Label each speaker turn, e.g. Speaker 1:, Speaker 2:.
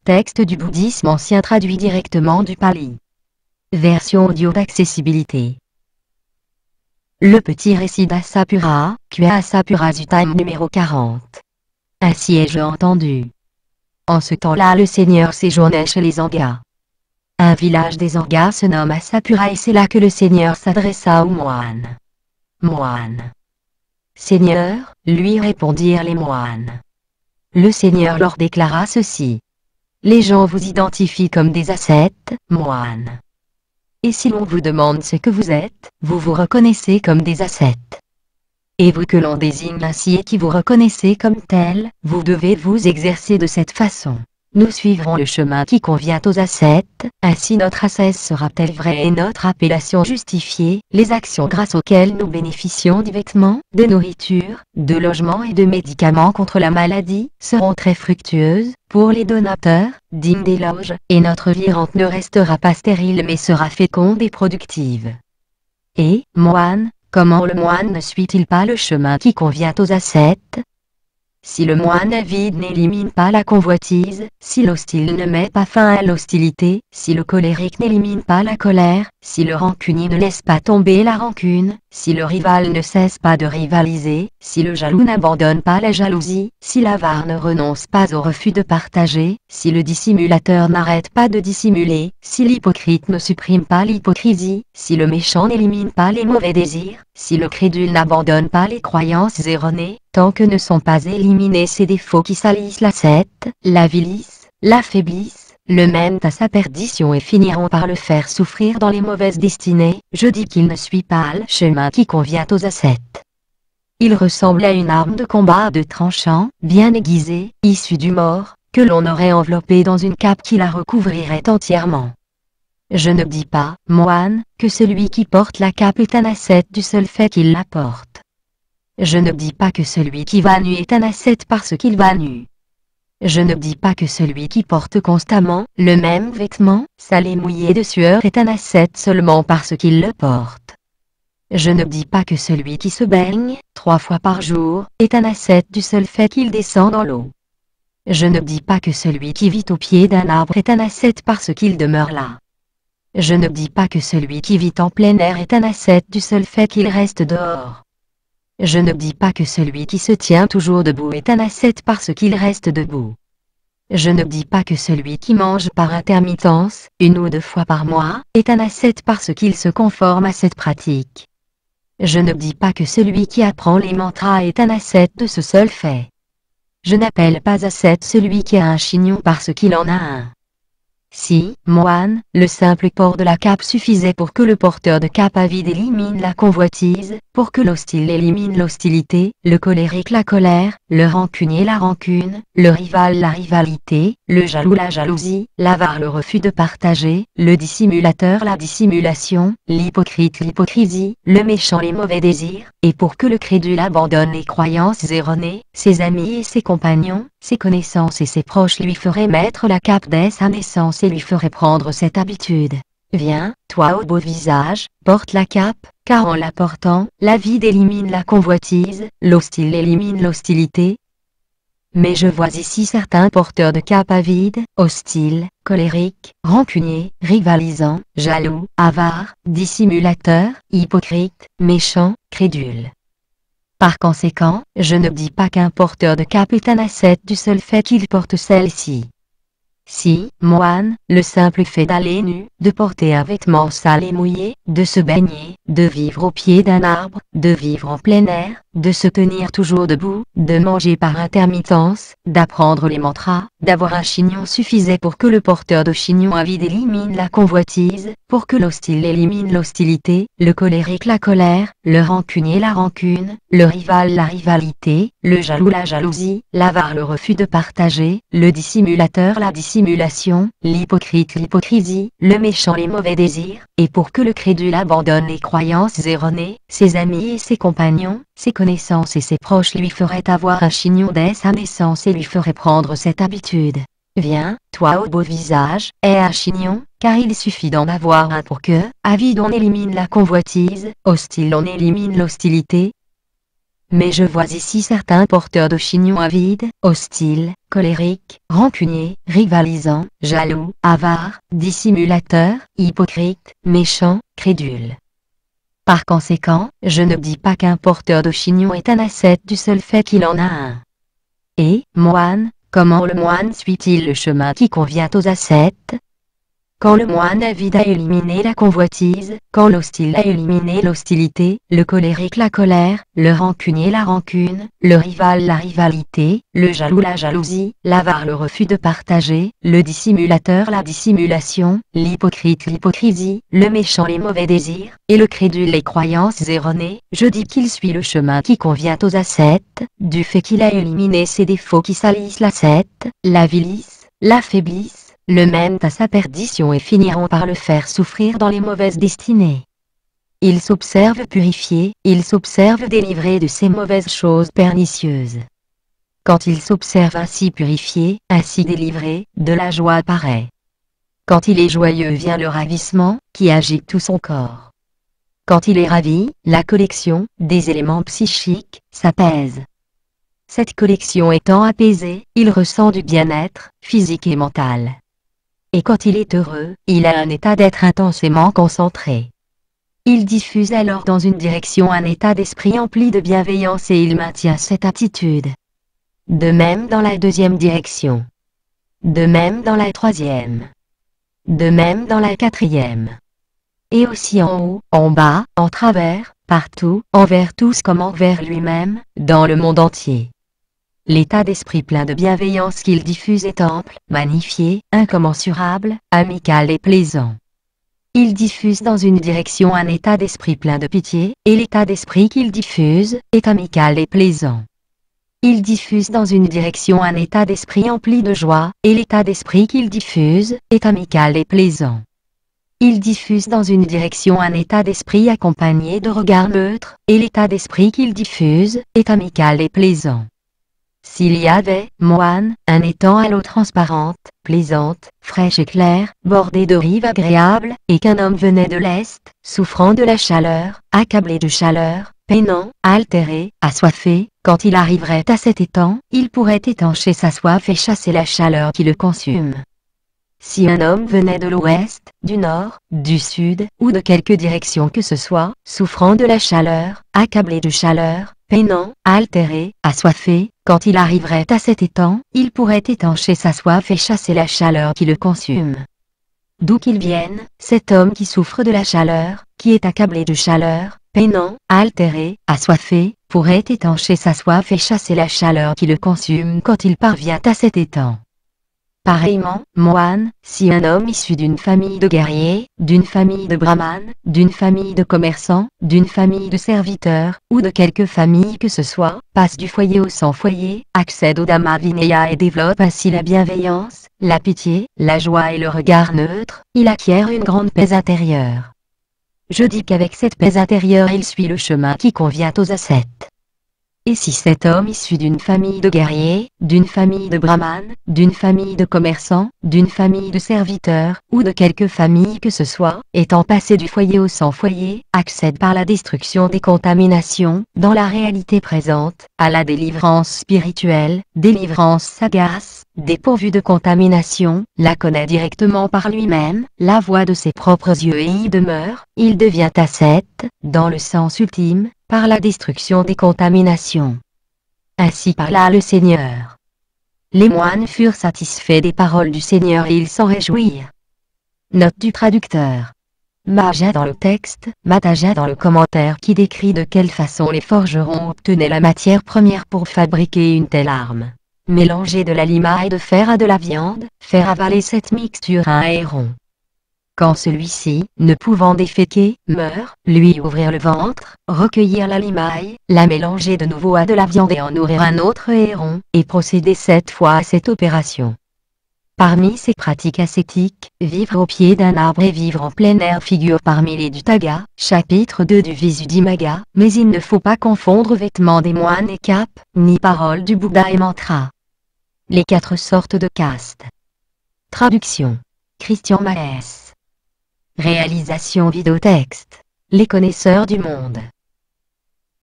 Speaker 1: Texte du bouddhisme ancien traduit directement du pali. Version audio d'accessibilité. Le petit récit d'Asapura, Asapura Suttam numéro 40. Ainsi ai-je entendu. En ce temps-là le Seigneur séjournait chez les Angas. Un village des Angas se nomme Asapura et c'est là que le Seigneur s'adressa aux moines. Moines. Seigneur, lui répondirent les moines. Le Seigneur leur déclara ceci. Les gens vous identifient comme des ascètes, moines. Et si l'on vous demande ce que vous êtes, vous vous reconnaissez comme des ascètes. Et vous que l'on désigne ainsi et qui vous reconnaissez comme tel, vous devez vous exercer de cette façon. Nous suivrons le chemin qui convient aux ascètes, ainsi notre ascèse sera-t-elle vraie et notre appellation justifiée, les actions grâce auxquelles nous bénéficions du vêtement, de nourriture, de logement et de médicaments contre la maladie, seront très fructueuses, pour les donateurs, dignes d'éloges, et notre vie errante ne restera pas stérile mais sera féconde et productive. Et, moine, comment le moine ne suit-il pas le chemin qui convient aux ascètes ? Si le moine avide n'élimine pas la convoitise, si l'hostile ne met pas fin à l'hostilité, si le colérique n'élimine pas la colère, si le rancunier ne laisse pas tomber la rancune, si le rival ne cesse pas de rivaliser, si le jaloux n'abandonne pas la jalousie, si l'avare ne renonce pas au refus de partager, si le dissimulateur n'arrête pas de dissimuler, si l'hypocrite ne supprime pas l'hypocrisie, si le méchant n'élimine pas les mauvais désirs, si le crédule n'abandonne pas les croyances erronées, tant que ne sont pas éliminés ces défauts qui salissent l'ascète, l'avilissent, l'affaiblissent, le mènent à sa perdition et finiront par le faire souffrir dans les mauvaises destinées, je dis qu'il ne suit pas le chemin qui convient aux ascètes. Il ressemble à une arme de combat à deux tranchants, bien aiguisée, issue du mort, que l'on aurait enveloppée dans une cape qui la recouvrirait entièrement. Je ne dis pas, moine, que celui qui porte la cape est un ascète du seul fait qu'il la porte. Je ne dis pas que celui qui va nu est un ascète parce qu'il va nu. Je ne dis pas que celui qui porte constamment le même vêtement, sale et mouillé de sueur est un ascète seulement parce qu'il le porte. Je ne dis pas que celui qui se baigne 3 fois par jour est un ascète du seul fait qu'il descend dans l'eau. Je ne dis pas que celui qui vit au pied d'un arbre est un ascète parce qu'il demeure là. Je ne dis pas que celui qui vit en plein air est un ascète du seul fait qu'il reste dehors. Je ne dis pas que celui qui se tient toujours debout est un ascète parce qu'il reste debout. Je ne dis pas que celui qui mange par intermittence, 1 ou 2 fois par mois, est un ascète parce qu'il se conforme à cette pratique. Je ne dis pas que celui qui apprend les mantras est un ascète de ce seul fait. Je n'appelle pas ascète celui qui a un chignon parce qu'il en a un. Si, moine, le simple port de la cape suffisait pour que le porteur de cape avide élimine la convoitise, pour que l'hostile élimine l'hostilité, le colérique la colère, le rancunier la rancune, le rival la rivalité, le jaloux la jalousie, l'avare le refus de partager, le dissimulateur la dissimulation, l'hypocrite l'hypocrisie, le méchant les mauvais désirs, et pour que le crédule abandonne les croyances erronées, ses amis et ses compagnons, ses connaissances et ses proches lui feraient mettre la cape dès sa naissance et lui feraient prendre cette habitude. Viens, toi au beau visage, porte la cape, car en la portant, l'avide élimine la convoitise, l'hostile élimine l'hostilité. Mais je vois ici certains porteurs de cape avides, hostiles, colériques, rancuniers, rivalisants, jaloux, avares, dissimulateurs, hypocrites, méchants, crédules. Par conséquent, je ne dis pas qu'un porteur de cape est un ascète du seul fait qu'il porte celle-ci. Si, moine, le simple fait d'aller nu, de porter un vêtement sale et mouillé, de se baigner, de vivre au pied d'un arbre, de vivre en plein air, de se tenir toujours debout, de manger par intermittence, d'apprendre les mantras, d'avoir un chignon suffisait pour que le porteur de chignon avide élimine la convoitise, pour que l'hostile élimine l'hostilité, le colérique la colère, le rancunier la rancune, le rival la rivalité, le jaloux la jalousie, l'avare le refus de partager, le dissimulateur la dissimulation, l'hypocrite l'hypocrisie, le méchant les mauvais désirs, et pour que le crédule abandonne les croyances erronées, ses amis et ses compagnons, ses connaissances et ses proches lui feraient avoir un chignon dès sa naissance et lui feraient prendre cette habitude. Viens, toi au beau visage, aie un chignon, car il suffit d'en avoir un pour que, avide on élimine la convoitise, hostile on élimine l'hostilité. mais je vois ici certains porteurs de chignons avides, hostiles, colériques, rancuniers, rivalisants, jaloux, avares, dissimulateurs, hypocrites, méchants, crédules. Par conséquent, je ne dis pas qu'un porteur de chignon est un ascète du seul fait qu'il en a un. Et, moine, comment le moine suit-il le chemin qui convient aux ascètes? Quand le moine avide a éliminé la convoitise, quand l'hostile a éliminé l'hostilité, le colérique la colère, le rancunier la rancune, le rival la rivalité, le jaloux la jalousie, l'avare le refus de partager, le dissimulateur la dissimulation, l'hypocrite l'hypocrisie, le méchant les mauvais désirs, et le crédule les croyances erronées, je dis qu'il suit le chemin qui convient aux ascètes, du fait qu'il a éliminé ces défauts qui salissent l'ascète, l'avilissent, l'affaiblissent, le mènent à sa perdition et finiront par le faire souffrir dans les mauvaises destinées. Il s'observe purifié, il s'observe délivré de ces mauvaises choses pernicieuses. Quand il s'observe ainsi purifié, ainsi délivré, de la joie apparaît. Quand il est joyeux vient le ravissement, qui agite tout son corps. Quand il est ravi, la collection des éléments psychiques s'apaise. Cette collection étant apaisée, il ressent du bien-être, physique et mental. Et quand il est heureux, il a un état d'être intensément concentré. Il diffuse alors dans une direction un état d'esprit empli de bienveillance et il maintient cette attitude. De même dans la deuxième direction. De même dans la troisième. De même dans la quatrième. Et aussi en haut, en bas, en travers, partout, envers tous comme envers lui-même, dans le monde entier. L'état d'esprit plein de bienveillance qu'il diffuse est ample, magnifié, incommensurable, amical et plaisant. Il diffuse dans une direction un état d'esprit plein de pitié, et l'état d'esprit qu'il diffuse est amical et plaisant. Il diffuse dans une direction un état d'esprit empli de joie, et l'état d'esprit qu'il diffuse est amical et plaisant. Il diffuse dans une direction un état d'esprit accompagné de regards neutres, et l'état d'esprit qu'il diffuse est amical et plaisant. S'il y avait, moine, un étang à l'eau transparente, plaisante, fraîche et claire, bordée de rives agréables, et qu'un homme venait de l'est, souffrant de la chaleur, accablé de chaleur, peinant, altéré, assoiffé, quand il arriverait à cet étang, il pourrait étancher sa soif et chasser la chaleur qui le consume. Si un homme venait de l'ouest, du nord, du sud, ou de quelque direction que ce soit, souffrant de la chaleur, accablé de chaleur, peinant, altéré, assoiffé, quand il arriverait à cet étang, il pourrait étancher sa soif et chasser la chaleur qui le consume. D'où qu'il vienne, cet homme qui souffre de la chaleur, qui est accablé de chaleur, peinant, altéré, assoiffé, pourrait étancher sa soif et chasser la chaleur qui le consume quand il parvient à cet étang. Pareillement, moine, si un homme issu d'une famille de guerriers, d'une famille de brahmanes, d'une famille de commerçants, d'une famille de serviteurs, ou de quelque famille que ce soit, passe du foyer au sans-foyer, accède au Dhamma Vinaya et développe ainsi la bienveillance, la pitié, la joie et le regard neutre, il acquiert une grande paix intérieure. Je dis qu'avec cette paix intérieure il suit le chemin qui convient aux ascètes. Et si cet homme issu d'une famille de guerriers, d'une famille de brahmanes, d'une famille de commerçants, d'une famille de serviteurs, ou de quelque famille que ce soit, étant passé du foyer au sans-foyer, accède par la destruction des contaminations, dans la réalité présente, à la délivrance spirituelle, délivrance sagace, dépourvu de contamination, la connaît directement par lui-même, la voit de ses propres yeux et y demeure, il devient ascète, dans le sens ultime, par la destruction des contaminations. Ainsi parla le Seigneur. Les moines furent satisfaits des paroles du Seigneur et ils s'en réjouirent. Note du traducteur. Mahaja dans le texte, Mataja dans le commentaire qui décrit de quelle façon les forgerons obtenaient la matière première pour fabriquer une telle arme. Mélanger de la limaille de fer à de la viande, faire avaler cette mixture à un héron. Quand celui-ci, ne pouvant déféquer, meurt, lui ouvrir le ventre, recueillir la limaille, la mélanger de nouveau à de la viande et en nourrir un autre héron, et procéder 7 fois à cette opération. Parmi ces pratiques ascétiques, vivre au pied d'un arbre et vivre en plein air figure parmi les Duthaga, chapitre 2 du Visuddhimagga, mais il ne faut pas confondre vêtements des moines et capes, ni paroles du Bouddha et mantra. Les 4 sortes de castes. Traduction. Christian Maes. Réalisation vidéotexte. Les connaisseurs du monde.